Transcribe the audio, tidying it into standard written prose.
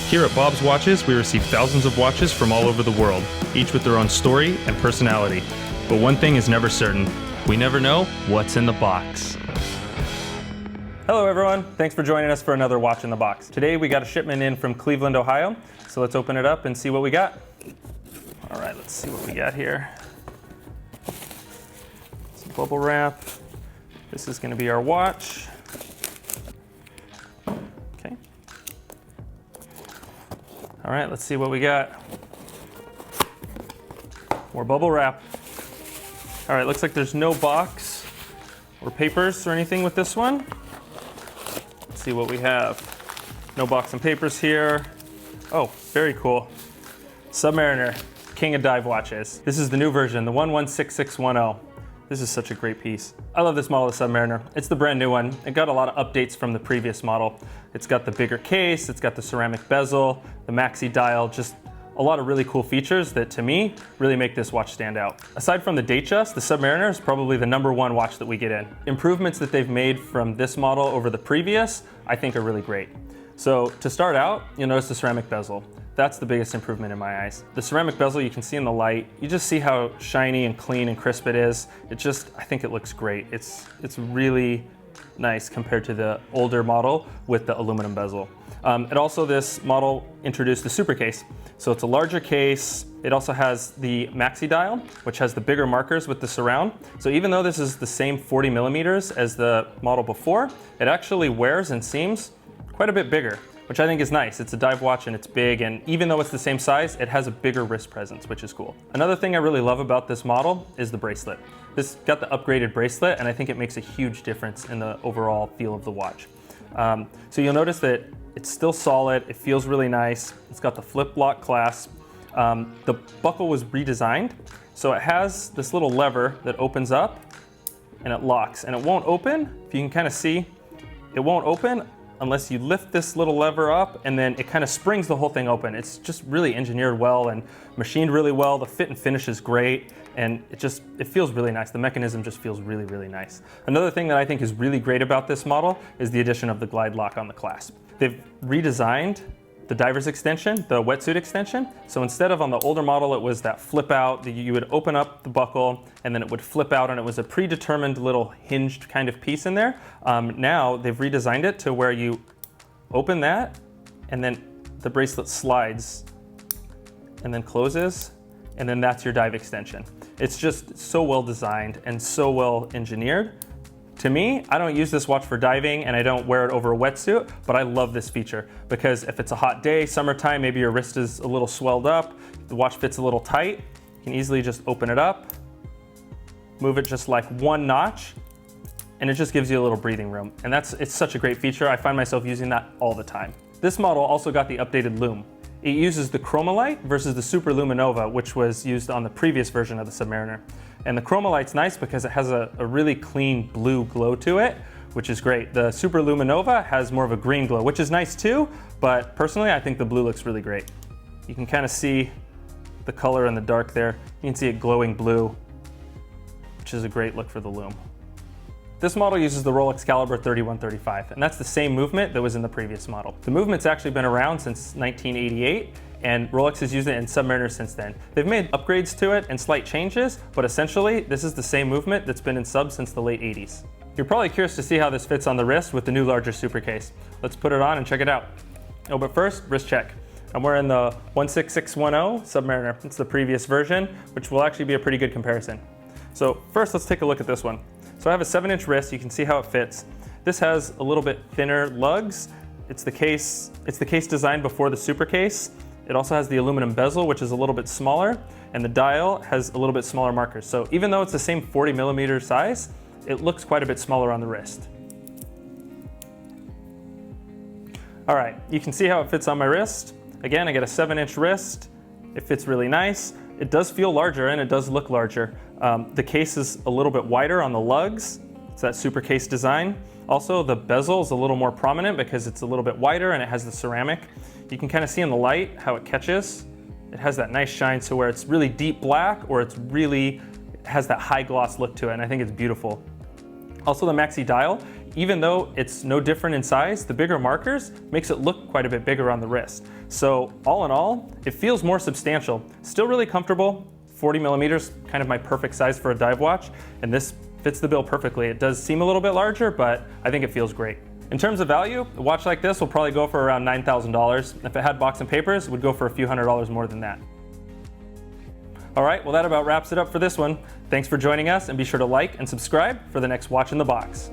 Here at Bob's Watches, we receive thousands of watches from all over the world, each with their own story and personality. But one thing is never certain. We never know what's in the box. Hello everyone, thanks for joining us for another Watch in the Box. Today we got a shipment in from Cleveland, Ohio, so let's open it up and see what we got. All right, let's see what we got here. Some bubble wrap. This is going to be our watch. Okay. All right, let's see what we got. More bubble wrap. All right, looks like there's no box or papers or anything with this one. Let's see what we have. No box and papers here. Oh, very cool. Submariner, king of dive watches. This is the new version, the 116610. This is such a great piece. I love this model of Submariner. It's the brand new one. It got a lot of updates from the previous model. It's got the bigger case, it's got the ceramic bezel, the maxi dial, just a lot of really cool features that, to me, really make this watch stand out. Aside from the Datejust, the Submariner is probably the #1 watch that we get in. Improvements that they've made from this model over the previous, I think are really great. So to start out, you'll notice the ceramic bezel. That's the biggest improvement in my eyes. The ceramic bezel you can see in the light, you just see how shiny and clean and crisp it is. I think it looks great. It's really nice compared to the older model with the aluminum bezel. This model introduced the super case. So it's a larger case. It also has the maxi dial, which has the bigger markers with the surround. So even though this is the same 40 millimeters as the model before, it actually wears and seems quite a bit bigger, which I think is nice. It's a dive watch and it's big, and even though it's the same size, it has a bigger wrist presence, which is cool. Another thing I really love about this model is the bracelet. This got the upgraded bracelet, and I think it makes a huge difference in the overall feel of the watch. So you'll notice that it's still solid, it feels really nice. It's got the flip lock clasp. The buckle was redesigned, so it has this little lever that opens up and it locks, and it won't open. If you can kind of see, it won't open unless you lift this little lever up, and then it kind of springs the whole thing open. It's just really engineered well and machined really well. The fit and finish is great, and it feels really nice. The mechanism just feels really, really nice. Another thing that I think is really great about this model is the addition of the glide lock on the clasp. They've redesigned the diver's extension, the wetsuit extension. So instead of on the older model, it was that flip out, you would open up the buckle and then it would flip out, and it was a predetermined little hinged kind of piece in there. Now they've redesigned it to where you open that and then the bracelet slides and then closes, and then that's your dive extension. It's just so well designed and so well engineered. To me, I don't use this watch for diving and I don't wear it over a wetsuit, but I love this feature because if it's a hot day, summertime, maybe your wrist is a little swelled up, the watch fits a little tight, you can easily just open it up, move it just like one notch, and it just gives you a little breathing room. And it's such a great feature. I find myself using that all the time. This model also got the updated Lume. It uses the Chromalite versus the Super Luminova, which was used on the previous version of the Submariner. And the Chromalite's nice because it has a really clean blue glow to it, which is great. The Super Luminova has more of a green glow, which is nice too, but personally I think the blue looks really great. You can kind of see the color in the dark there. You can see it glowing blue, which is a great look for the Lume. This model uses the Rolex Caliber 3135, and that's the same movement that was in the previous model. The movement's actually been around since 1988, and Rolex has used it in Submariner since then. They've made upgrades to it and slight changes, but essentially this is the same movement that's been in Sub since the late 80s. You're probably curious to see how this fits on the wrist with the new larger super case. Let's put it on and check it out. Oh, but first, wrist check. I'm wearing the 16610 Submariner. It's the previous version, which will actually be a pretty good comparison. So first, let's take a look at this one. So I have a 7-inch wrist, you can see how it fits. This has a little bit thinner lugs. It's the case designed before the super case. It also has the aluminum bezel, which is a little bit smaller, and the dial has a little bit smaller markers. So even though it's the same 40 millimeter size, it looks quite a bit smaller on the wrist. All right, you can see how it fits on my wrist. Again, I get a 7-inch wrist. It fits really nice. It does feel larger and it does look larger. The case is a little bit wider on the lugs. It's that super case design. Also, the bezel is a little more prominent because it's a little bit wider and it has the ceramic. You can kind of see in the light how it catches. It has that nice shine, so where it's really deep black or it has that high gloss look to it, and I think it's beautiful. Also, the maxi dial, even though it's no different in size, the bigger markers makes it look quite a bit bigger on the wrist. So all in all, it feels more substantial. Still really comfortable. 40 millimeters, kind of my perfect size for a dive watch, and this fits the bill perfectly. It does seem a little bit larger, but I think it feels great. In terms of value, a watch like this will probably go for around $9,000. If it had box and papers, it would go for a few $100s more than that. All right, well that about wraps it up for this one. Thanks for joining us, and be sure to like and subscribe for the next Watch in the Box.